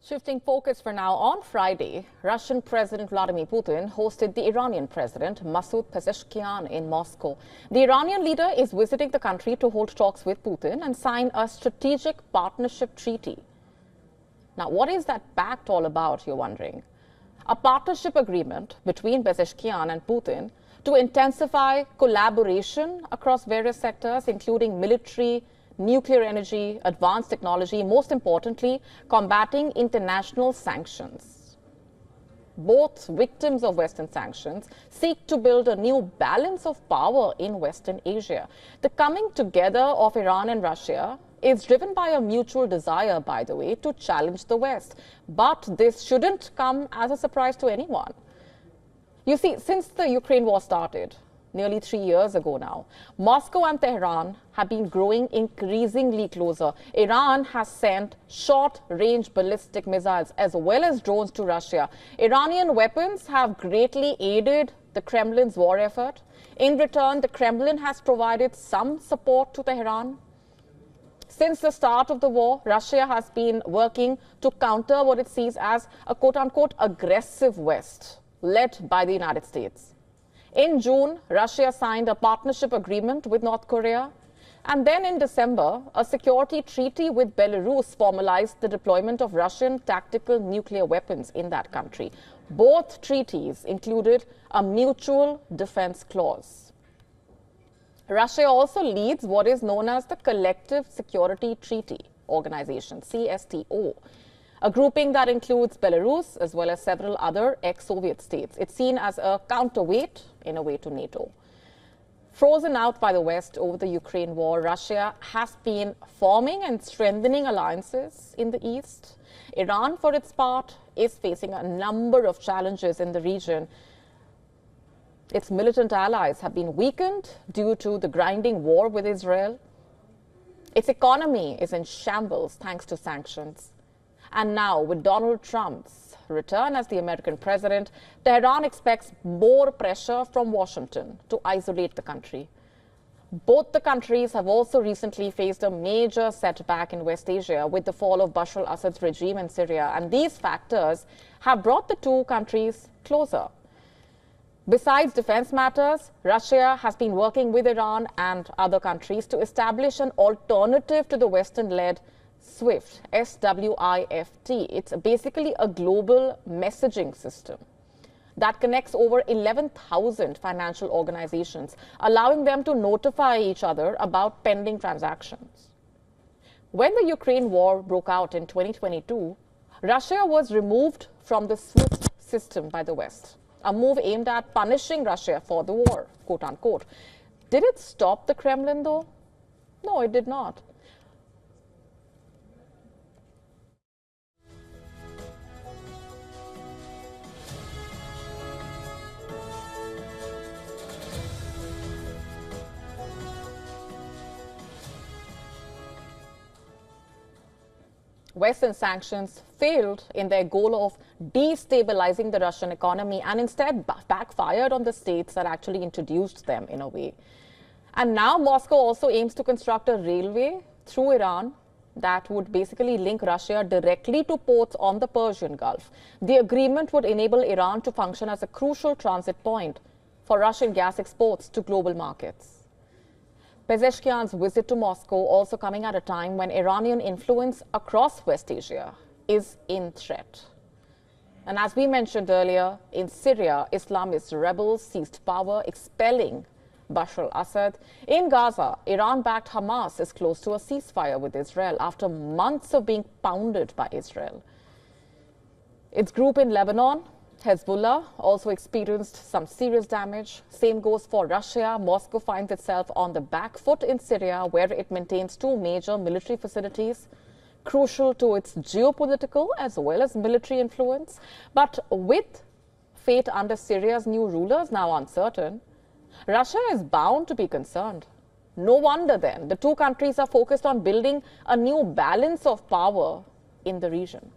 Shifting focus for now, on Friday, Russian President Vladimir Putin hosted the Iranian President Masoud Pezeshkian in Moscow. The Iranian leader is visiting the country to hold talks with Putin and sign a strategic partnership treaty. Now, what is that pact all about, you're wondering? A partnership agreement between Pezeshkian and Putin to intensify collaboration across various sectors, including military, nuclear energy, advanced technology, most importantly, combating international sanctions. Both victims of Western sanctions seek to build a new balance of power in Western Asia. The coming together of Iran and Russia is driven by a mutual desire, by the way, to challenge the West. But this shouldn't come as a surprise to anyone. You see, since the Ukraine war started, nearly 3 years ago now, Moscow and Tehran have been growing increasingly closer. Iran has sent short-range ballistic missiles as well as drones to Russia. Iranian weapons have greatly aided the Kremlin's war effort. In return, the Kremlin has provided some support to Tehran. Since the start of the war, Russia has been working to counter what it sees as a quote-unquote aggressive West, led by the United States. In June, Russia signed a partnership agreement with North Korea. And then in December, a security treaty with Belarus formalized the deployment of Russian tactical nuclear weapons in that country. Both treaties included a mutual defense clause. Russia also leads what is known as the Collective Security Treaty Organization, CSTO. A grouping that includes Belarus as well as several other ex-Soviet states. It's seen as a counterweight, in a way, to NATO. Frozen out by the West over the Ukraine war, Russia has been forming and strengthening alliances in the East. Iran, for its part, is facing a number of challenges in the region. Its militant allies have been weakened due to the grinding war with Israel. Its economy is in shambles thanks to sanctions. And now, with Donald Trump's return as the American president, Tehran expects more pressure from Washington to isolate the country. Both the countries have also recently faced a major setback in West Asia with the fall of Bashar al-Assad's regime in Syria. And these factors have brought the two countries closer. Besides defense matters, Russia has been working with Iran and other countries to establish an alternative to the Western-led SWIFT, S-W-I-F-T. It's basically a global messaging system that connects over 11,000 financial organizations, allowing them to notify each other about pending transactions. When the Ukraine war broke out in 2022, Russia was removed from the SWIFT system by the West, a move aimed at punishing Russia for the war, quote unquote. Did it stop the Kremlin, though? No, it did not. Western sanctions failed in their goal of destabilizing the Russian economy and instead backfired on the states that actually introduced them in a way. And now Moscow also aims to construct a railway through Iran that would basically link Russia directly to ports on the Persian Gulf. The agreement would enable Iran to function as a crucial transit point for Russian gas exports to global markets. Pezeshkian's visit to Moscow also coming at a time when Iranian influence across West Asia is in threat. And as we mentioned earlier, in Syria, Islamist rebels seized power, expelling Bashar al-Assad. In Gaza, Iran-backed Hamas is close to a ceasefire with Israel after months of being pounded by Israel. Its group in Lebanon, Hezbollah, also experienced some serious damage. Same goes for Russia. Moscow finds itself on the back foot in Syria, where it maintains two major military facilities, crucial to its geopolitical as well as military influence. But with fate under Syria's new rulers now uncertain, Russia is bound to be concerned. No wonder then the two countries are focused on building a new balance of power in the region.